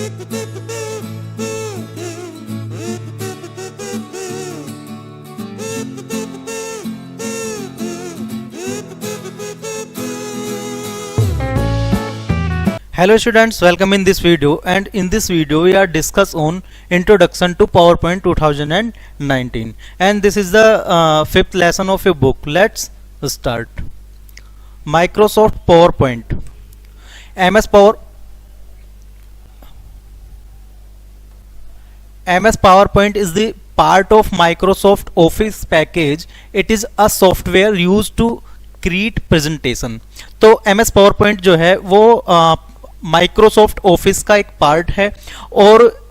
Hello students, welcome in this video, and in this video we are discuss on introduction to PowerPoint 2019, and this is the fifth lesson of your book. Let's start. Microsoft PowerPoint. MS PowerPoint is the part of Microsoft Office package. It is a software used to create presentation. तो MS PowerPoint जो है वो Microsoft office का एक part है, और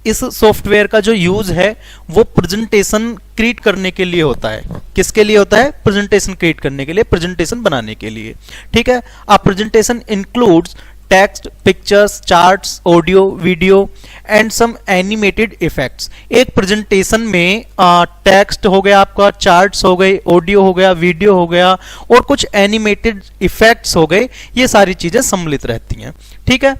इस software का जो यूज है वो प्रेजेंटेशन क्रिएट करने के लिए होता है. किसके लिए होता है? प्रेजेंटेशन क्रिएट करने के लिए, प्रेजेंटेशन बनाने के लिए. ठीक है. A presentation includes text, pictures, charts, audio, video and some animated effects. एक प्रेजेंटेशन में टेक्स्ट हो गया, आपका चार्ट्स हो गए, ऑडियो हो गया, वीडियो हो गया और कुछ एनिमेटेड इफेक्ट्स हो गए. ये सारी चीजें सम्मिलित रहती हैं. ठीक है.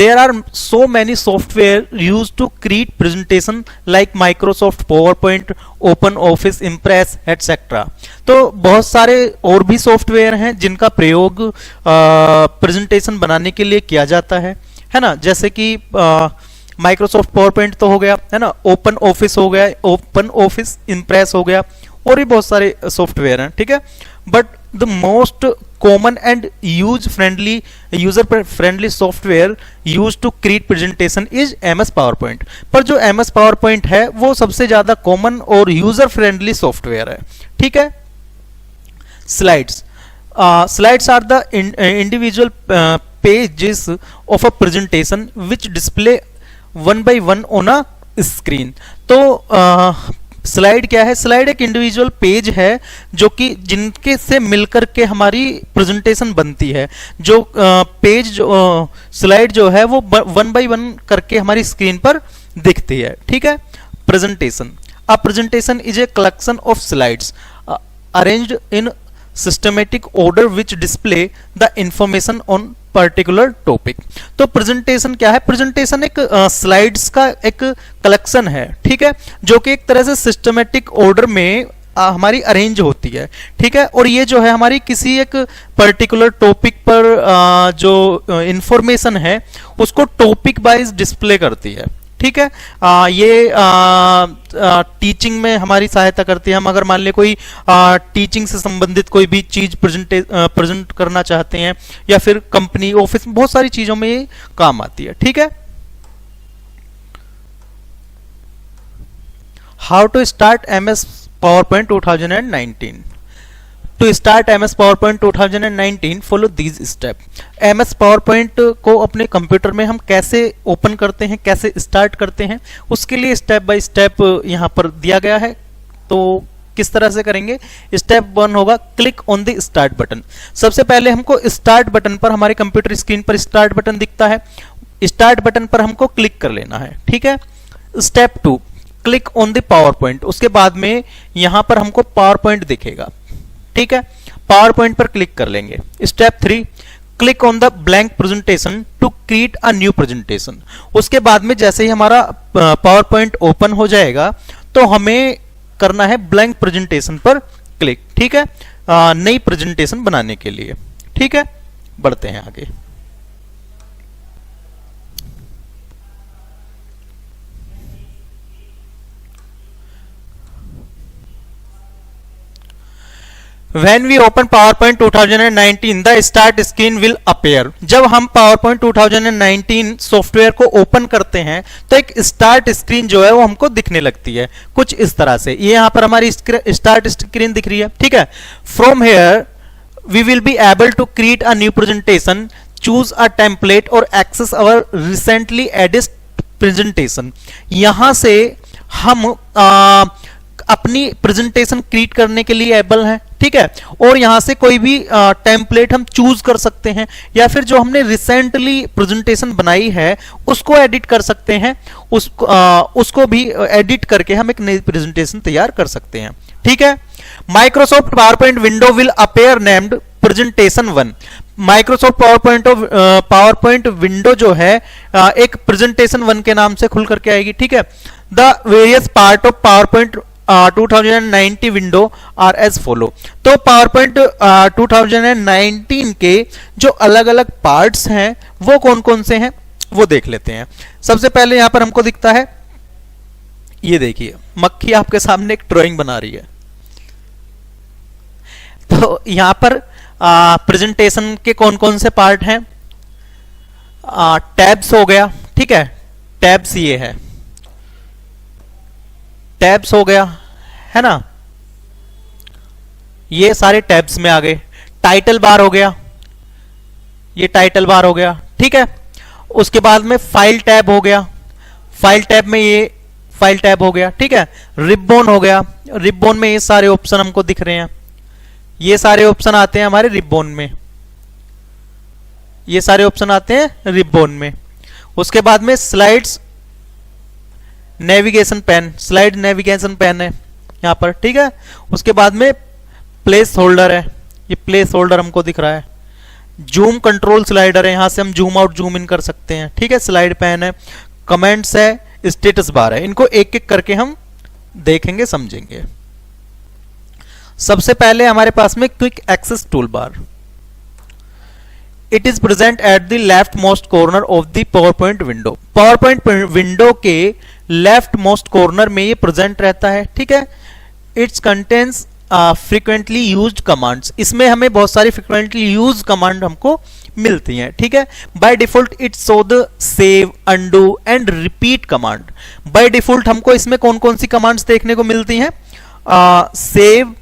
There are so many software used to create presentation like Microsoft PowerPoint, OpenOffice, Impress, etc. तो बहुत सारे और भी सॉफ्टवेयर हैं जिनका प्रयोग प्रेजेंटेशन बनाने के लिए किया जाता है ना. जैसे कि माइक्रोसॉफ्ट पावरपॉइंट तो हो गया, है ना, ओपन ऑफिस हो गया, ओपन ऑफिस, इम्प्रेस हो गया, और भी बहुत सारे सॉफ्टवेयर हैं. ठीक है. But the most common and user friendly software use to create presentation is MS PowerPoint. पर जो MS पावरपॉइंट है वो सबसे ज्यादा कॉमन और यूजर फ्रेंडली सॉफ्टवेयर है. ठीक है. Slides are the individual pages of a presentation which display one by one on a screen. तो स्लाइड क्या है? स्लाइड एक इंडिविजुअल पेज है जो कि जिनके से मिलकर के हमारी प्रेजेंटेशन बनती है. जो पेज स्लाइड जो है वो वन बाय वन करके हमारी स्क्रीन पर दिखती है. ठीक है. Presentation. A presentation is a collection of slides arranged in systematic order which display the information on particular topic. तो प्रेजेंटेशन क्या है? प्रेजेंटेशन एक स्लाइड्स का एक कलेक्शन है. ठीक है. जो कि एक तरह से सिस्टमेटिक ऑर्डर में हमारी अरेंज होती है. ठीक है. और ये जो है हमारी किसी एक पर्टिकुलर टॉपिक पर जो इंफॉर्मेशन है उसको टॉपिक वाइज डिस्प्ले करती है. ठीक है. ये टीचिंग में हमारी सहायता करती है. हम अगर मान ले कोई टीचिंग से संबंधित कोई भी चीज प्रेजेंट करना चाहते हैं, या फिर कंपनी, ऑफिस, बहुत सारी चीजों में ये काम आती है. ठीक है. How to start MS PowerPoint 2019. To start MS PowerPoint 2019, follow these steps. MS PowerPoint को अपने कंप्यूटर में हम कैसे ओपन करते हैं, कैसे स्टार्ट करते हैं, उसके लिए स्टेप बाय स्टेप यहाँ पर दिया गया है. तो किस तरह से करेंगे? स्टेप 1 होगा click on the start button. सबसे पहले हमको स्टार्ट बटन पर, हमारे कंप्यूटर स्क्रीन पर स्टार्ट बटन दिखता है, स्टार्ट बटन पर हमको क्लिक कर लेना है. ठीक है. Step 2 click on the power point. उसके बाद में यहां पर हमको पावर पॉइंट दिखेगा. ठीक है. पावर पॉइंट पर क्लिक कर लेंगे. Step 3 click on the blank presentation to create a new presentation. उसके बाद में जैसे ही हमारा पावर पॉइंट ओपन हो जाएगा तो हमें करना है ब्लैंक प्रेजेंटेशन पर क्लिक. ठीक है. नई प्रेजेंटेशन बनाने के लिए. ठीक है. बढ़ते हैं आगे. When we open PowerPoint 2019, the start screen will appear. जब हम PowerPoint 2019 सॉफ्टवेयर को ओपन करते हैं तो एक स्टार्ट स्क्रीन जो है वो हमको दिखने लगती है कुछ इस तरह से. ये यहाँ पर हमारी स्टार्ट स्क्रीन दिख रही है. ठीक है. From here we will be able to create a new presentation, choose a template or access our recently added presentation. यहाँ से हम अपनी प्रेजेंटेशन क्रिएट करने के लिए एबल हैं. ठीक है. और यहां से कोई भी टेम्पलेट हम चूज कर सकते हैं, या फिर जो हमने रिसेंटली प्रेजेंटेशन बनाई है उसको एडिट कर सकते हैं. उसको भी एडिट करके हम एक नई प्रेजेंटेशन तैयार कर सकते हैं. ठीक है. Microsoft PowerPoint window will appear named presentation 1। Microsoft PowerPoint window जो है एक प्रेजेंटेशन 1 के नाम से खुल करके आएगी, ठीक है। The various part of PowerPoint 2090 window are as follow. तो पावर पॉइंट 2019 के जो अलग अलग पार्ट्स हैं वो कौन कौन से हैं वो देख लेते हैं। सबसे पहले यहां पर हमको दिखता है, ये देखिए मक्खी आपके सामने एक ड्राइंग बना रही है। तो यहां पर प्रेजेंटेशन के कौन कौन से पार्ट हैं, टैब्स हो गया, ठीक है, टैब्स ये है, टैब्स हो गया है ना, ये सारे टैब्स में आ गए। टाइटल बार हो गया, ये टाइटल बार हो गया, ठीक है। उसके बाद में फाइल टैब हो गया, फाइल टैब में ये फाइल टैब हो गया, ठीक है। रिबन हो गया, रिबन में ये सारे ऑप्शन हमको दिख रहे हैं, ये सारे ऑप्शन आते हैं हमारे रिबन में, ये सारे ऑप्शन आते हैं रिबन में। उसके बाद में slides navigation pane, slide navigation pane है यहां पर, ठीक है। उसके बाद में प्लेस होल्डर है, ये प्लेस होल्डर हमको दिख रहा है। जूम कंट्रोल स्लाइडर है, यहां से हम जूम आउट जूम इन कर सकते हैं, ठीक है। स्लाइड पेन है, कमेंट्स है, स्टेटस बार है। इनको एक एक करके हम देखेंगे समझेंगे। सबसे पहले हमारे पास में quick access toolbar, it is present at the leftmost corner of the PowerPoint window. PowerPoint window के लेफ्ट मोस्ट कॉर्नर में ये प्रेजेंट रहता है, ठीक है। It's contains frequently used commands, इसमें हमें बहुत सारी फ्रीक्वेंटली यूज कमांड हमको मिलती हैं, ठीक है। By default it show the save, undo and repeat command. Bye default हमको इसमें कौन कौन सी कमांड्स देखने को मिलती हैं, सेव,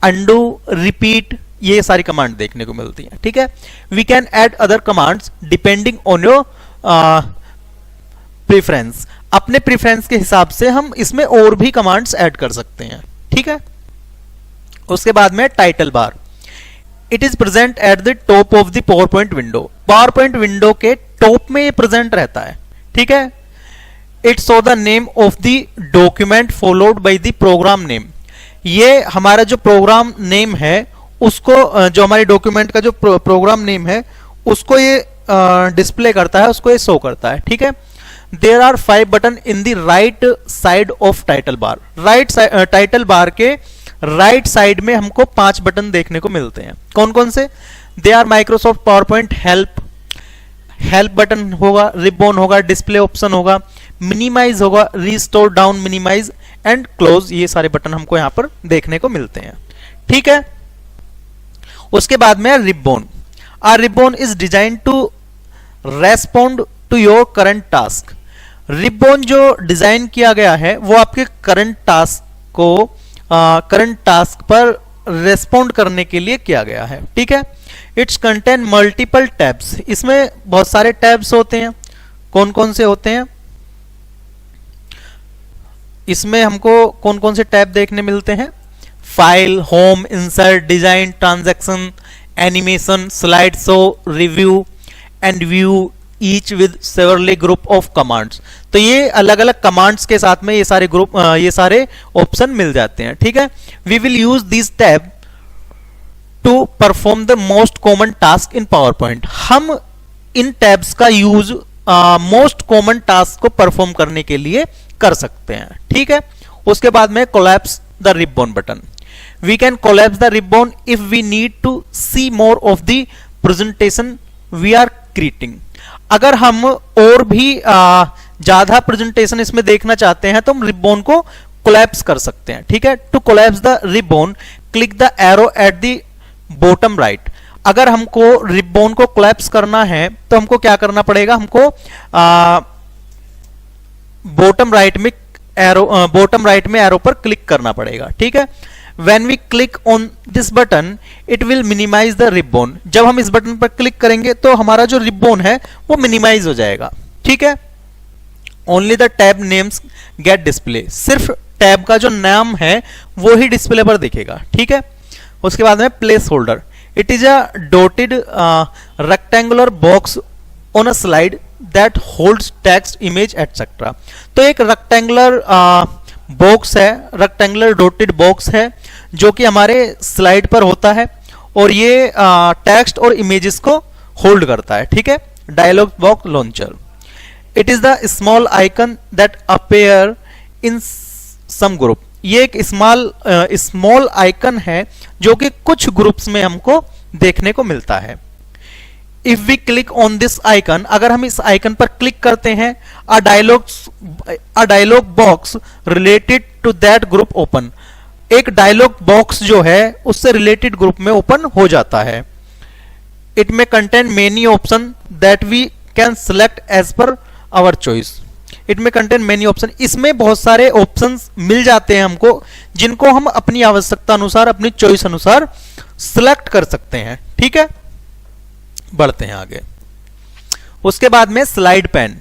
अंडू, रिपीट, ये सारी कमांड देखने को मिलती हैं, ठीक है। We can add other commands depending on your preference, अपने प्रेफरेंस के हिसाब से हम इसमें और भी कमांड्स ऐड कर सकते हैं, ठीक है। उसके बाद में title bar, it is present at the top of the PowerPoint window. PowerPoint window के टॉप में ये प्रेजेंट रहता है, ठीक है। It show the name of the document followed by the program name, ये हमारा जो प्रोग्राम नेम है उसको, जो हमारे डॉक्यूमेंट का जो प्रोग्राम नेम है उसको ये डिस्प्ले करता है, उसको ये शो करता है, ठीक है। There are 5 button in the right side of title bar, right title bar के राइट साइड में हमको 5 बटन देखने को मिलते हैं। कौन कौन से, they are Microsoft PowerPoint help, help button होगा, रिबन होगा, डिस्प्ले ऑप्शन होगा, मिनिमाइज होगा, restore down, minimise and close, ये सारे बटन हमको यहां पर देखने को मिलते हैं, ठीक है। उसके बाद में ribbon, ah ribbon is design to respond to your current task. Ribbon जो डिजाइन किया गया है वो आपके करंट टास्क को करंट टास्क पर रेस्पॉन्ड करने के लिए किया गया है, ठीक है। इट्स कंटेन मल्टीपल टैब्स, इसमें बहुत सारे टैब्स होते हैं। कौन कौन से होते हैं, इसमें हमको कौन कौन से टैब देखने मिलते हैं, file, home, insert, design, transaction, animation, slide show, review and view, each with severally group of commands. तो ये अलग अलग कमांड्स के साथ में ये सारे ग्रुप, ये सारे ऑप्शन मिल जाते हैं, ठीक है। We will use this tab to perform the most common task in PowerPoint. हम इन टैब्स का यूज मोस्ट कॉमन टास्क को परफॉर्म करने के लिए कर सकते हैं, ठीक है। उसके बाद में collapse the ribbon button, we can collapse the ribbon if we need to see more of the presentation we are creating. अगर हम और भी ज्यादा प्रेजेंटेशन इसमें देखना चाहते हैं तो हम रिबन को कोलैप्स कर सकते हैं, ठीक है। To collapse the ribbon click the arrow at the bottom right. अगर हमको रिबन को कोलैप्स करना है तो हमको क्या करना पड़ेगा, हमको बॉटम राइट में एरो पर क्लिक करना पड़ेगा, ठीक है। When we click on this button, it will minimize the ribbon. जब हम इस बटन पर क्लिक करेंगे तो हमारा जो रिबन है वो मिनिमाइज हो जाएगा, ठीक है। Only the tab names get display. सिर्फ टैब का जो नाम है वो ही डिस्प्ले पर दिखेगा, ठीक है। उसके बाद में place holder, it is a dotted rectangular box on a slide that holds text, image etcetera. तो एक रेक्टेंगुलर बॉक्स है, रेक्टेंगुलर डॉटेड बॉक्स है जो कि हमारे स्लाइड पर होता है और ये टेक्स्ट और इमेजेस को होल्ड करता है, ठीक है। Dialog box launcher, it is the small icon that appear in some group. ये एक स्मॉल आइकन है जो कि कुछ ग्रुप्स में हमको देखने को मिलता है। If we click on this icon, अगर हम इस आइकन पर क्लिक करते हैं, a dialog box related to that group open. एक डायलॉग बॉक्स जो है उससे रिलेटेड ग्रुप में ओपन हो जाता है। It may contain many option that we can select as per our choice. It may contain many option, इसमें बहुत सारे ऑप्शंस मिल जाते हैं हमको, जिनको हम अपनी आवश्यकता अनुसार, अपनी चॉइस अनुसार सिलेक्ट कर सकते हैं, ठीक है। बढ़ते हैं आगे। उसके बाद में slide pan.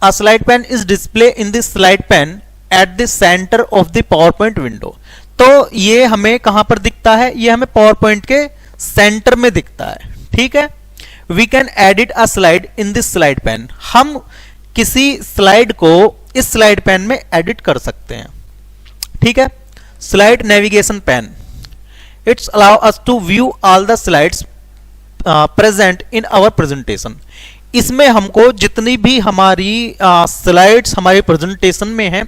A slide pan is display in the slide pan at the centre of the PowerPoint window. तो ये हमें कहां पर दिखता है? ये हमें पावर पॉइंट के सेंटर में दिखता है, ठीक है। We can edit a slide in this slide pane. हम किसी स्लाइड को इस स्लाइड पैन में एडिट कर सकते हैं, ठीक है। Slide navigation pane, it's allow us to view all the slides present in our presentation. इसमें हमको जितनी भी हमारी स्लाइड्स हमारे प्रेजेंटेशन में हैं,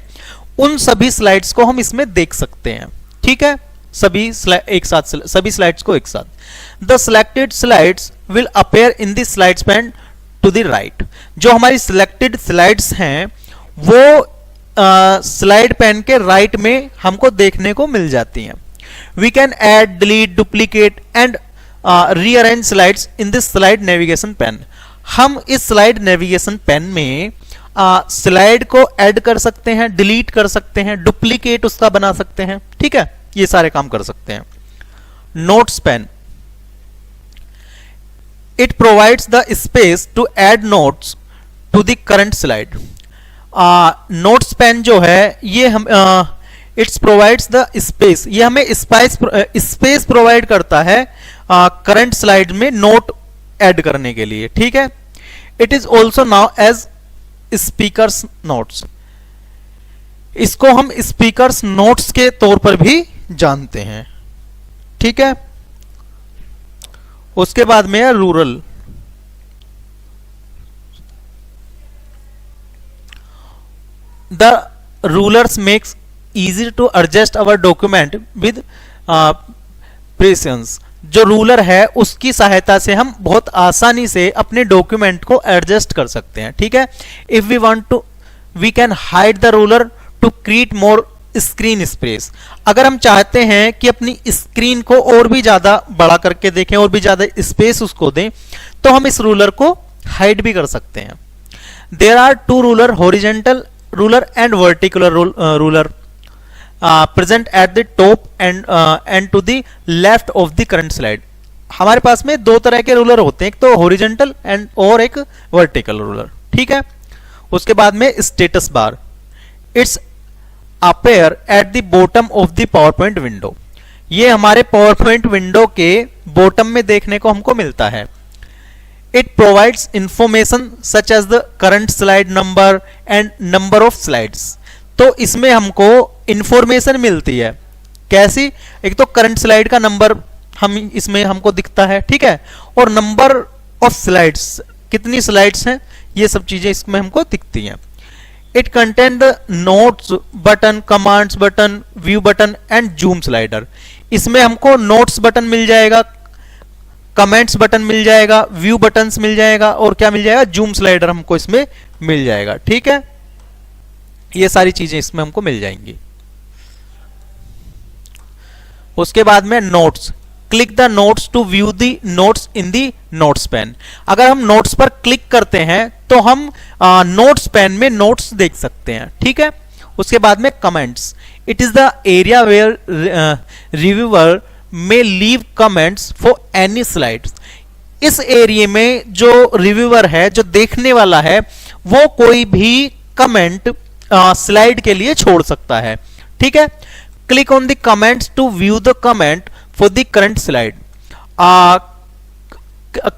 उन सभी स्लाइड्स को हम इसमें देख सकते हैं, ठीक है। सभी स्लाइड्स को एक साथ। The selected slides will appear in the slides pane to the right. जो हमारी सिलेक्टेड स्लाइड्स हैं वो स्लाइड पैन के राइट में हमको देखने को मिल जाती हैं। We can add, delete, duplicate and rearrange slides in this slide navigation pane. हम इस स्लाइड नेविगेशन पैन में स्लाइड को ऐड कर सकते हैं, डिलीट कर सकते हैं, डुप्लीकेट उसका बना सकते हैं, ठीक है। ये सारे काम कर सकते हैं। Notes pane, it provides the space to add notes to the current slide. Notes pane जो है ये हम इट्स प्रोवाइड्स द स्पेस, ये हमें स्पेस प्रोवाइड करता है करंट स्लाइड में नोट ऐड करने के लिए, ठीक है। It is also known as speakers notes. इसको हम स्पीकर्स नोट्स के तौर पर भी जानते हैं, ठीक है। उसके बाद में है ruler. The rulers makes easy to adjust our document with precision. जो रूलर है उसकी सहायता से हम बहुत आसानी से अपने डॉक्यूमेंट को एडजस्ट कर सकते हैं, ठीक है। If we want to, we can hide the ruler to create more screen space. अगर हम चाहते हैं कि अपनी स्क्रीन को और भी ज्यादा बड़ा करके देखें, और भी ज्यादा स्पेस उसको दें, तो हम इस रूलर को हाइड भी कर सकते हैं। There are two ruler, horizontal ruler and vertical ruler present at the top and to the left of the current slide. हमारे पास में दो तरह के रूलर होते हैं, एक तो हॉरिजॉन्टल एंड और एक वर्टिकल रूलर, ठीक है। उसके बाद में status bar, it's appear at the bottom of the PowerPoint window. ये हमारे पावर पॉइंट विंडो के बॉटम में देखने को हमको मिलता है। It provides information such as the current slide number and number of slides. तो इसमें हमको इंफॉर्मेशन मिलती है, कैसी? एक तो करंट स्लाइड का नंबर हम इसमें हमको दिखता है, ठीक है, और नंबर ऑफ स्लाइड्स, कितनी स्लाइड्स हैं, ये सब चीजें इसमें हमको दिखती हैं। It contain the notes button, commands button, view button and zoom slider. इसमें हमको नोट्स बटन मिल जाएगा, कमेंट्स बटन मिल जाएगा, व्यू बटन्स मिल जाएगा, और क्या मिल जाएगा? जूम स्लाइडर हमको इसमें मिल जाएगा, ठीक है। ये सारी चीजें इसमें हमको मिल जाएंगी। उसके बाद में notes, click the notes to view the notes in the notes pane. अगर हम नोट्स पर क्लिक करते हैं तो हम नोट्स पैन में नोट्स देख सकते हैं, ठीक है। उसके बाद में comments, it is the area where reviewer may leave comments for any slides. इस एरिया में जो रिव्यूअर है, जो देखने वाला है, वो कोई भी कमेंट स्लाइड के लिए छोड़ सकता है, ठीक है। Click on the comments to view the comment for the current slide.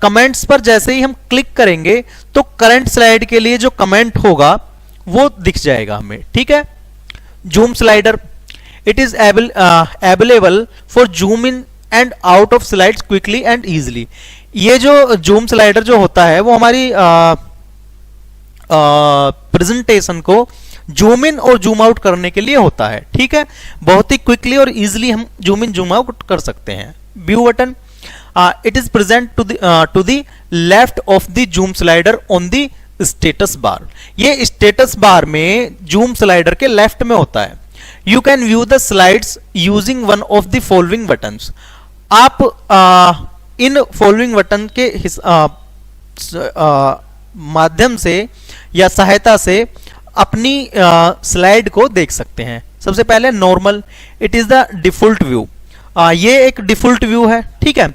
Comments पर जैसे ही हम क्लिक करेंगे तो करंट स्लाइड के लिए जो कमेंट होगा वो दिख जाएगा हमें, ठीक है। Zoom slider, it is available for zoom in and out of slides quickly and easily. ये जो जूम स्लाइडर जो होता है वो हमारी प्रेजेंटेशन को जूम इन और जूम आउट करने के लिए होता है, ठीक है। बहुत ही क्विकली और इजिली हम जूम इन जूम आउट कर सकते हैं। View button, it is present to the left of the zoom slider on the status bar. ये स्टेटस बार में जूम स्लाइडर के लेफ्ट में होता है। You can view the slides using one of the following buttons. आप in following button के माध्यम से या सहायता से अपनी स्लाइड को देख सकते हैं। सबसे पहले normal, it is the default view. ये एक डिफॉल्ट व्यू है, ठीक है।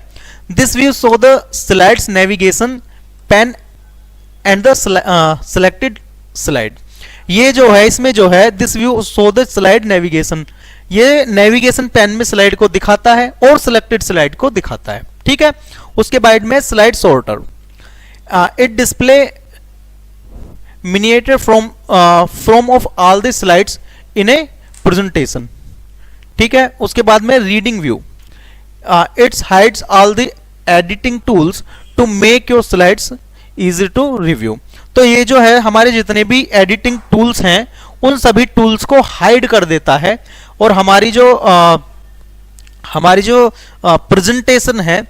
This view show the slides navigation pane and the selected slide. ये जो है इसमें जो है this view show the slide navigation, ये नेविगेशन पेन में स्लाइड को दिखाता है और सिलेक्टेड स्लाइड को दिखाता है, ठीक है। उसके बाद में slide sorter, it display miniature from of all the slides in a presentation, ठीक है। उसके बाद में reading view, it's hides all the editing tools to make your slides easy to review. तो ये जो है हमारे जितने भी एडिटिंग टूल्स हैं उन सभी टूल्स को हाइड कर देता है और हमारी जो प्रेजेंटेशन है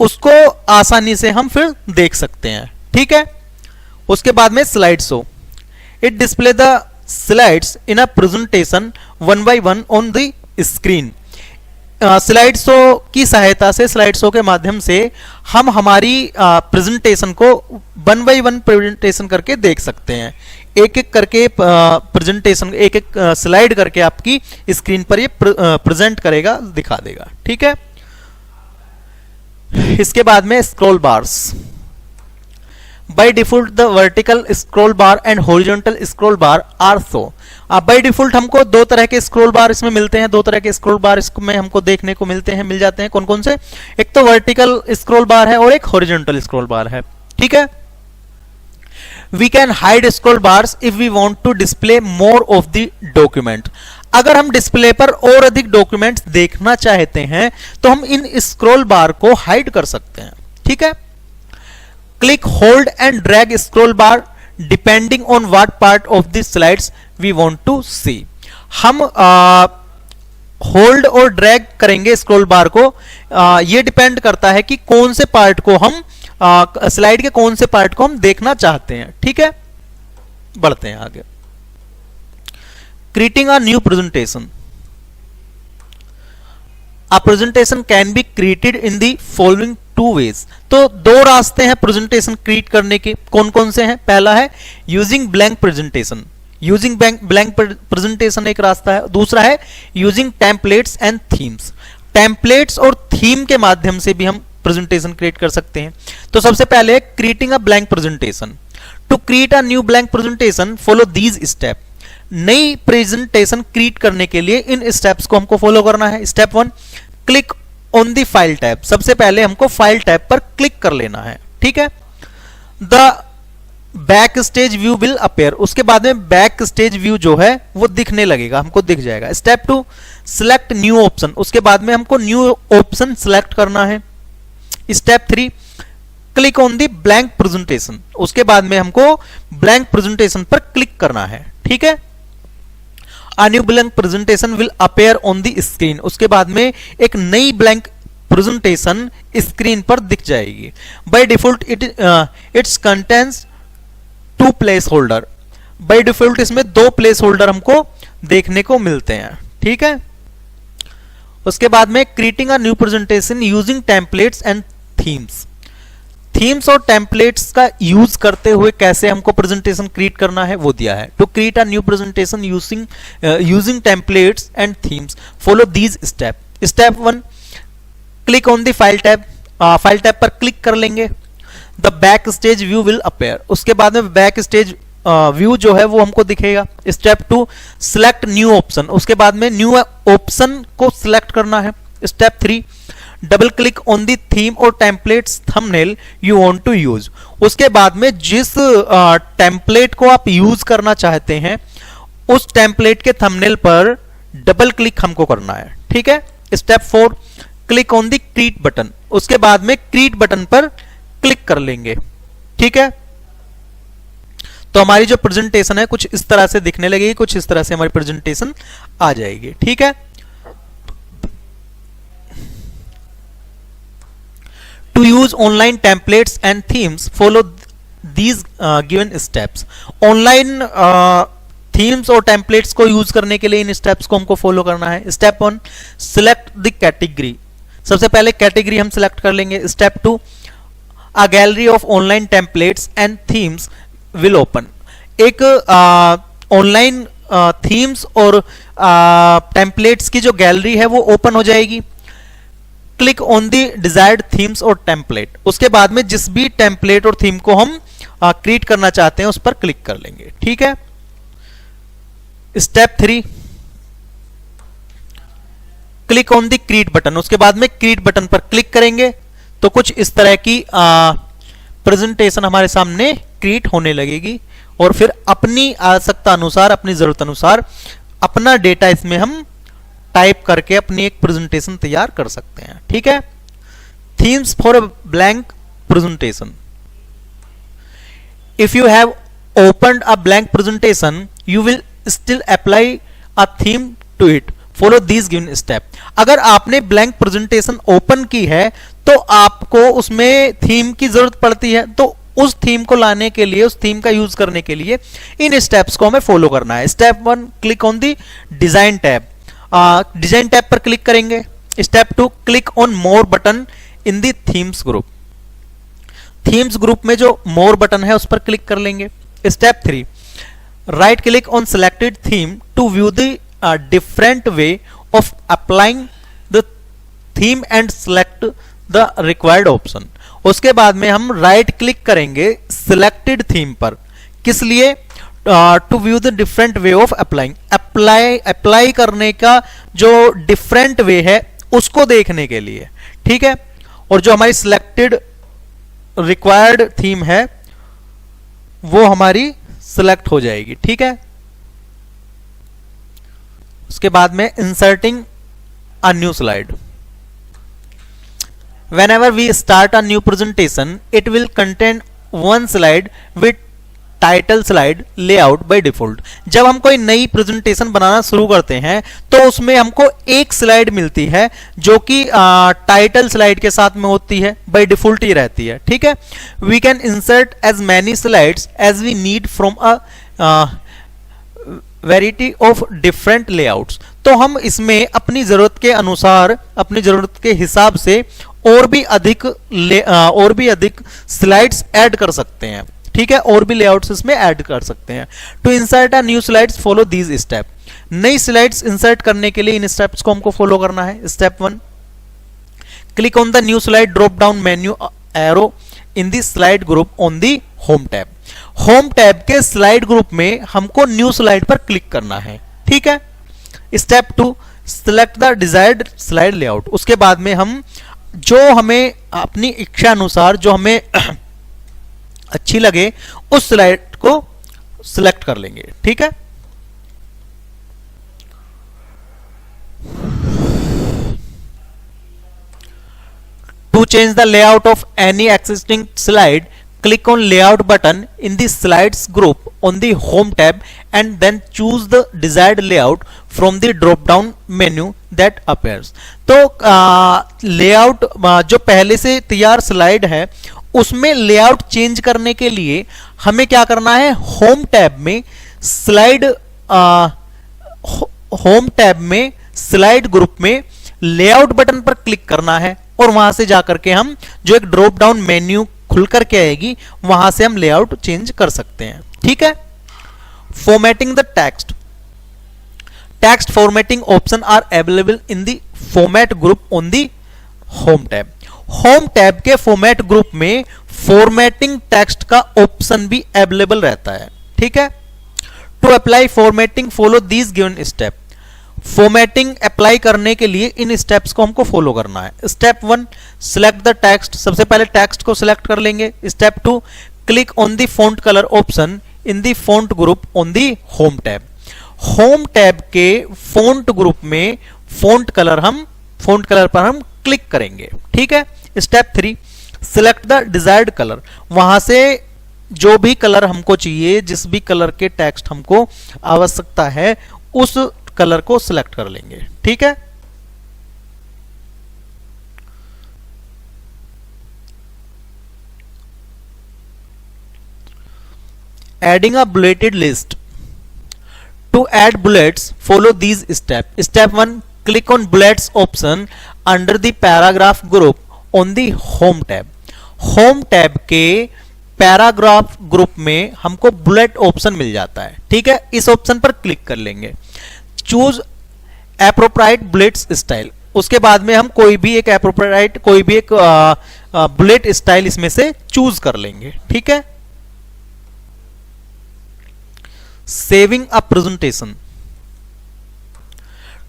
उसको आसानी से हम फिर देख सकते हैं, ठीक है। उसके बाद में slide show, it display the slides in a presentation one by one on the screen. Slide show की सहायता से, स्लाइड शो के माध्यम से हम हमारी प्रेजेंटेशन को वन बाय वन प्रेजेंटेशन करके देख सकते हैं। एक एक करके प्रेजेंटेशन, एक एक स्लाइड करके आपकी स्क्रीन पर ये प्रेजेंट करेगा, दिखा देगा, ठीक है। इसके बाद में scroll bars, by default the vertical scroll bar and horizontal scroll bar are show. By default हमको दो तरह के स्क्रॉल बार इसमें मिलते हैं, दो तरह के स्क्रॉल बार इसमें हमको देखने को मिल जाते हैं। कौन कौन से? एक तो वर्टिकल स्क्रॉल बार है और एक हॉरिजॉन्टल स्क्रॉल बार है, ठीक है। We can hide scroll bars if we want to display more of the document. अगर हम डिस्प्ले पर और अधिक डॉक्यूमेंट्स देखना चाहते हैं तो हम इन स्क्रॉल बार को हाइड कर सकते हैं, ठीक है। Click hold and drag scroll bar depending on what part of the slides we want to see. हम होल्ड और ड्रैग करेंगे स्क्रॉल बार को, ये डिपेंड करता है कि कौन से पार्ट को हम स्लाइड के कौन से पार्ट को हम देखना चाहते हैं, ठीक है। बढ़ते हैं आगे। Creating a new presentation, A presentation can be created in the following two ways। तो दो रास्ते हैं प्रेजेंटेशन क्रिएट करने के। कौन कौन से हैं? पहला है using blank presentation. Using blank presentation एक रास्ता है। दूसरा है using templates and themes. Templates और थीम के माध्यम से भी हम प्रेजेंटेशन क्रिएट कर सकते हैं। तो सबसे पहले है creating a blank presentation. To create a new blank presentation follow these step. नई प्रेजेंटेशन क्रिएट करने के लिए इन स्टेप्स को हमको फॉलो करना है। Step 1, click on the file tab. सबसे पहले हमको फाइल टैब पर क्लिक कर लेना है, ठीक है। The backstage view will appear. उसके बाद में बैक स्टेज व्यू जो है वो दिखने लगेगा, हमको दिख जाएगा। Step 2, select new option. उसके बाद में हमको न्यू ऑप्शन सिलेक्ट करना है। Step 3, click on the blank presentation. उसके बाद में हमको ब्लैंक प्रेजेंटेशन पर क्लिक करना है, ठीक है। A new blank presentation will appear on the screen। उसके बाद में एक नई ब्लैंक प्रेजेंटेशन स्क्रीन पर दिख जाएगी। By default it contains 2 place holder. By default इसमें 2 प्लेस होल्डर हमको देखने को मिलते हैं, ठीक है। उसके बाद में creating a new presentation using templates and themes. Themes और टेम्पलेट्स का यूज करते हुए कैसे हमको प्रेजेंटेशन क्रिएट करना है वो दिया है। To create a new presentation using templates and themes follow these step. Step 1, click on the file tab. File tab पर क्लिक कर लेंगे। The backstage view will appear. उसके बाद में बैक स्टेज व्यू जो है वो हमको दिखेगा। Step 2, select new option. उसके बाद में न्यू ऑप्शन को सिलेक्ट करना है। Step 3, double click on the theme और templates thumbnail you want to use. उसके बाद में जिस टेम्पलेट को आप यूज करना चाहते हैं उस टेम्पलेट के थंबनेल पर डबल क्लिक हमको करना है, ठीक है। Step 4, click on the create button, उसके बाद में क्रिएट बटन पर क्लिक कर लेंगे, ठीक है। तो हमारी जो प्रेजेंटेशन है कुछ इस तरह से दिखने लगेगी, कुछ इस तरह से हमारी प्रेजेंटेशन आ जाएगी, ठीक है। To use online templates and themes follow these given steps. Online themes और टेम्पलेट्स को यूज करने के लिए इन स्टेप्स को हमको फॉलो करना है। स्टेप 1, सिलेक्ट द कैटेगरी, सबसे पहले कैटेगरी हम सिलेक्ट कर लेंगे। Step 2, a gallery of online templates and themes will open, एक ऑनलाइन थीम्स और टेम्पलेट्स की जो गैलरी है वो ओपन हो जाएगी। Click on the desired themes और टेम्पलेट, उसके बाद में जिस भी टेम्पलेट और थीम को हम क्रिएट करना चाहते हैं उस पर क्लिक कर लेंगे, ठीक है। Step 3, click on the create button, उसके बाद में क्रिएट बटन पर क्लिक करेंगे तो कुछ इस तरह की प्रेजेंटेशन हमारे सामने क्रिएट होने लगेगी और फिर अपनी आवश्यकता अनुसार, अपनी जरूरत अनुसार अपना डेटा इसमें हम टाइप करके अपनी एक प्रेजेंटेशन तैयार कर सकते हैं, ठीक है। Themes for a blank presentation, if you have opened a blank presentation you will still apply a theme to it, follow this given step. अगर आपने ब्लैंक प्रेजेंटेशन ओपन की है तो आपको उसमें थीम की जरूरत पड़ती है, तो उस थीम को लाने के लिए, उस थीम का यूज करने के लिए इन स्टेप्स को हमें फॉलो करना है। Step 1, click on the design tab, design tab पर क्लिक करेंगे। Step 2, click on more button in the themes group, themes group में जो मोर बटन है उस पर क्लिक कर लेंगे। Step 3, right click on selected theme to view the different way of applying the theme and select the required option। उसके बाद में हम राइट क्लिक करेंगे सिलेक्टेड थीम पर, किस लिए? To view the different way of applying, apply करने का जो डिफरेंट वे है उसको देखने के लिए, ठीक है। और जो हमारी सिलेक्टेड रिक्वायर्ड थीम है वो हमारी सिलेक्ट हो जाएगी, ठीक है। उसके बाद में inserting a new slide, whenever we start a new presentation it will contain one slide with title slide layout by default. जब हम कोई नई प्रेजेंटेशन बनाना शुरू करते हैं तो उसमें हमको एक स्लाइड मिलती है जो कि टाइटल स्लाइड के साथ में होती है, बाय डिफॉल्ट ही रहती है, ठीक है। We can insert as many slides as we need from a variety of different layouts. तो हम इसमें अपनी जरूरत के अनुसार, अपनी जरूरत के हिसाब से और भी अधिक स्लाइड्स ऐड कर सकते हैं, ठीक है। और भी लेआउट्स इसमें ऐड कर सकते हैं। To insert a new slides follow these step, नई स्लाइड्स इंसर्ट करने के लिए इन स्टेप्स को हमको फॉलो करना है। Step 1, click on the new slide drop down menu arrow in the slide group on the home tab. Home tab के slide group में हमको न्यू स्लाइड पर क्लिक करना है, ठीक है। Step 2, select the desired slide layout, उसके बाद में हम जो हमें अपनी इच्छा अनुसार, जो हमें अच्छी लगे उस स्लाइड को सिलेक्ट कर लेंगे, ठीक है। To change the layout of any existing slide click on layout button in the slides group on the home tab and then choose the desired layout from the drop down menu that appears। तो layout जो पहले से तैयार slide है उसमें layout change करने के लिए हमें क्या करना है? होम टैब में स्लाइड ग्रुप में लेआउट बटन पर क्लिक करना है और वहां से जाकर के हम जो एक ड्रॉप डाउन मेन्यू खुल करके आएगी वहां से हम लेआउट चेंज कर सकते हैं, ठीक है। Formatting the text formatting option are available in the format group on the home tab. Home tab के फॉर्मेट ग्रुप में फॉर्मेटिंग टेक्स्ट का ऑप्शन भी अवेलेबल रहता है, ठीक है। To apply formatting follow these given step, formatting apply करने के लिए इन स्टेप्स को हमको फॉलो करना है। स्टेप 1, सिलेक्ट द टेक्स्ट, सबसे पहले टेक्स्ट को सिलेक्ट कर लेंगे। Step 2, click on the font colour option in the font group on the home tab. Home tab के फॉन्ट ग्रुप में फॉन्ट कलर पर हम क्लिक करेंगे। ठीक है। Step 3, select the desired colour. वहां से जो भी कलर हमको चाहिए, जिस भी कलर के टेक्स्ट हमको आवश्यकता है, उस कलर को सिलेक्ट कर लेंगे। ठीक है। Adding a bulleted list. To add bullets, follow these steps. Step 1, click on bullets option under the paragraph group on the home tab. Home tab के पैराग्राफ ग्रुप में हमको बुलेट ऑप्शन मिल जाता है। ठीक है। इस ऑप्शन पर क्लिक कर लेंगे। Choose appropriate bullets style. उसके बाद में हम कोई भी एक बुलेट स्टाइल इसमें से चूज कर लेंगे। ठीक है। Saving a presentation.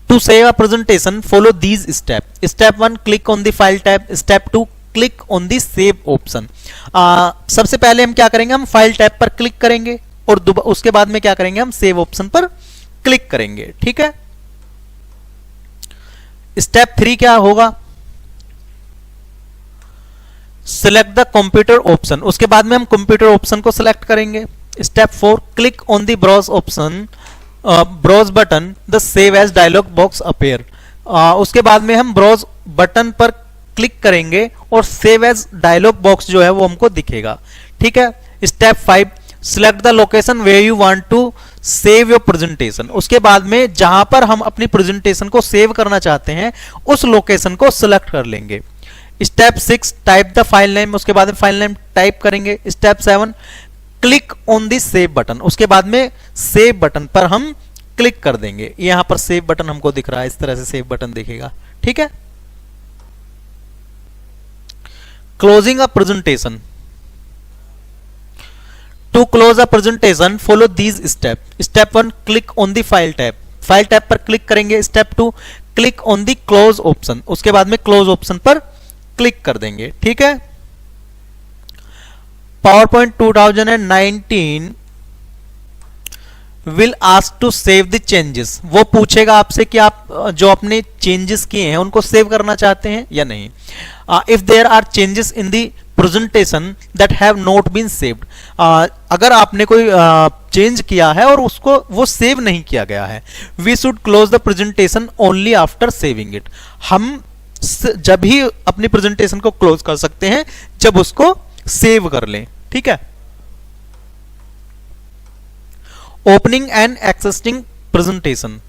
To save a presentation, follow these steps. Step 1, click on the file tab. Step 2, click on the save option. सबसे पहले हम क्या करेंगे, हम फाइल टैब पर क्लिक करेंगे और उसके बाद में क्या करेंगे, हम सेव ऑप्शन पर क्लिक करेंगे। ठीक है। स्टेप 3 क्या होगा, सिलेक्ट द कंप्यूटर ऑप्शन। उसके बाद में हम कंप्यूटर ऑप्शन को सिलेक्ट करेंगे। Step 4, click on the browse button, the save as dialog box appear. उसके बाद में हम ब्राउज बटन पर क्लिक करेंगे और सेव एज डायलॉग बॉक्स जो है वो हमको दिखेगा। ठीक है। Step 5, select the location where you want to save your presentation. उसके बाद में जहां पर हम अपनी प्रेजेंटेशन को सेव करना चाहते हैं उस लोकेशन को सिलेक्ट कर लेंगे। Step 6, type the file name. उसके बाद में फाइल नेम टाइप करेंगे। Step 7, click on the save button. उसके बाद में सेव बटन पर हम क्लिक कर देंगे। यहां पर सेव बटन हमको दिख रहा है, इस तरह से सेव बटन दिखेगा। ठीक है। Closing a presentation. To close a presentation, follow these step. Step 1, click on the file tab. File tab पर क्लिक करेंगे। Step 2, click on the close option. उसके बाद में क्लोज ऑप्शन पर क्लिक कर देंगे। ठीक है। PowerPoint 2019 will ask to save the changes. वो पूछेगा आपसे कि आप जो अपने चेंजेस किए हैं उनको सेव करना चाहते हैं या नहीं। If there are changes in the presentation that have not been saved, अगर आपने कोई चेंज किया है और उसको वो सेव नहीं किया गया है, we should close the presentation only after saving it. हम जब ही अपनी प्रेजेंटेशन को क्लोज कर सकते हैं जब उसको सेव कर लें। ठीक है। Opening and existing presentation.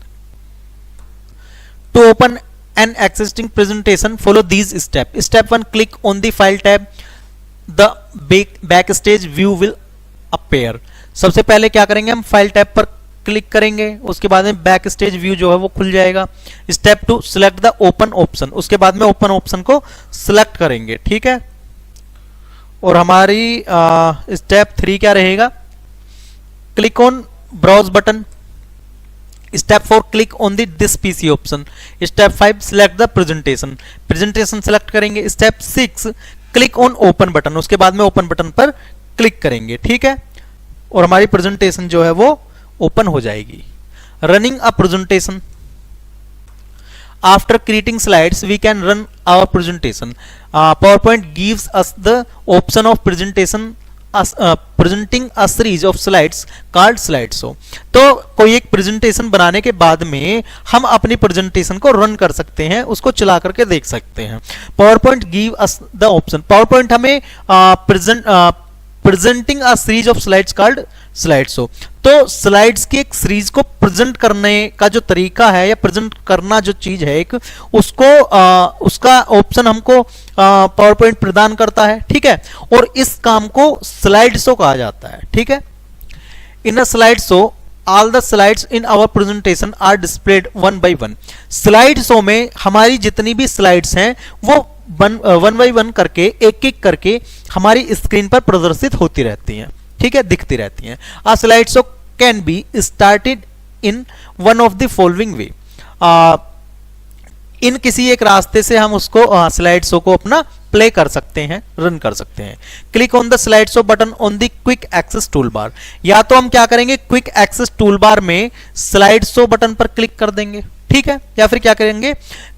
To open an existing presentation, follow these step. Step 1, click on the file tab, the backstage view will appear. सबसे पहले क्या करेंगे, हम फाइल टैब पर क्लिक करेंगे। उसके बाद में बैक स्टेज व्यू जो है वो खुल जाएगा। Step 2, select the open option. उसके बाद में ओपन ऑप्शन को सिलेक्ट करेंगे। ठीक है। और हमारी स्टेप 3 क्या रहेगा, click on browse button. Step 4, click on the this PC option. Step 5, select the presentation select करेंगे। Step 6, click on open button. उसके बाद में ओपन बटन पर क्लिक करेंगे। ठीक है। और हमारी प्रेजेंटेशन जो है वो ओपन हो जाएगी। Running a presentation. After creating slides, we can run our presentation. PowerPoint gives us the option of presenting a series of slides called slideshow. तो कोई एक प्रेजेंटेशन बनाने के बाद में हम अपनी प्रेजेंटेशन को रन कर सकते हैं, उसको चला करके देख सकते हैं। PowerPoint give us the option. PowerPoint हमें presenting a series of slides called slide show. तो स्लाइड्स की एक सीरीज को प्रेजेंट करने का जो तरीका है या प्रेजेंट करना जो चीज है एक, उसको उसका ऑप्शन हमको पावरपॉइंट प्रदान करता है। ठीक है। और इस काम को स्लाइड शो कहा जाता है। ठीक है। In a slide show all the slides in our presentation are displayed one by one. Slide show में हमारी जितनी भी स्लाइड्स हैं वो वन बाय वन करके, एक एक करके हमारी स्क्रीन पर प्रदर्शित होती रहती हैं। ठीक है, दिखती रहती हैं। A slide show can be started in one of the following way. इन किसी एक रास्ते से हम उसको स्लाइड शो को अपना प्ले कर सकते हैं, रन कर सकते हैं। Click on the slide show button on the quick access toolbar. या तो हम क्या करेंगे, क्विक एक्सेस टूल बार में स्लाइड शो बटन पर क्लिक कर देंगे, ठीक है। या फिर क्या करेंगे,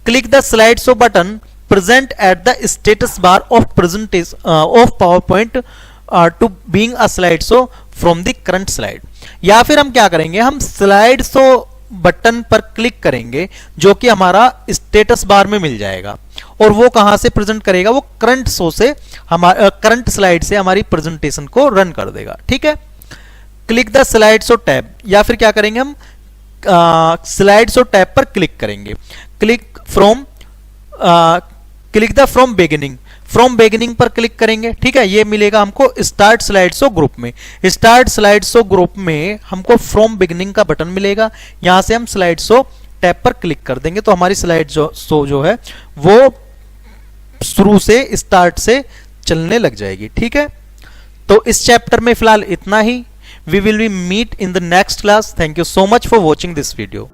click the slide show button present at the status bar of presentation of power point two being a slide show from the current slide. या फिर हम क्या करेंगे, हम स्लाइड शो बटन पर क्लिक करेंगे जो कि हमारा स्टेटस बार में मिल जाएगा, और वो कहां से प्रेजेंट करेगा, वो करंट शो से, हमारा करंट स्लाइड से हमारी प्रेजेंटेशन को रन कर देगा, ठीक है। Click the slide show tab. या फिर क्या करेंगे, हम स्लाइड शो टैब पर क्लिक करेंगे। Click the from beginning, from beginning पर क्लिक करेंगे, ठीक है। ये मिलेगा हमको स्टार्ट स्लाइड शो ग्रुप में। स्टार्ट स्लाइड शो ग्रुप में हमको फ्रॉम बिगिनिंग का बटन मिलेगा, यहां से हम स्लाइड शो टैब पर क्लिक कर देंगे तो हमारी स्लाइड शो जो है वो शुरू से, स्टार्ट से चलने लग जाएगी, ठीक है। तो इस चैप्टर में फिलहाल इतना ही। We will be meet in the next class. Thank you so much for watching this video.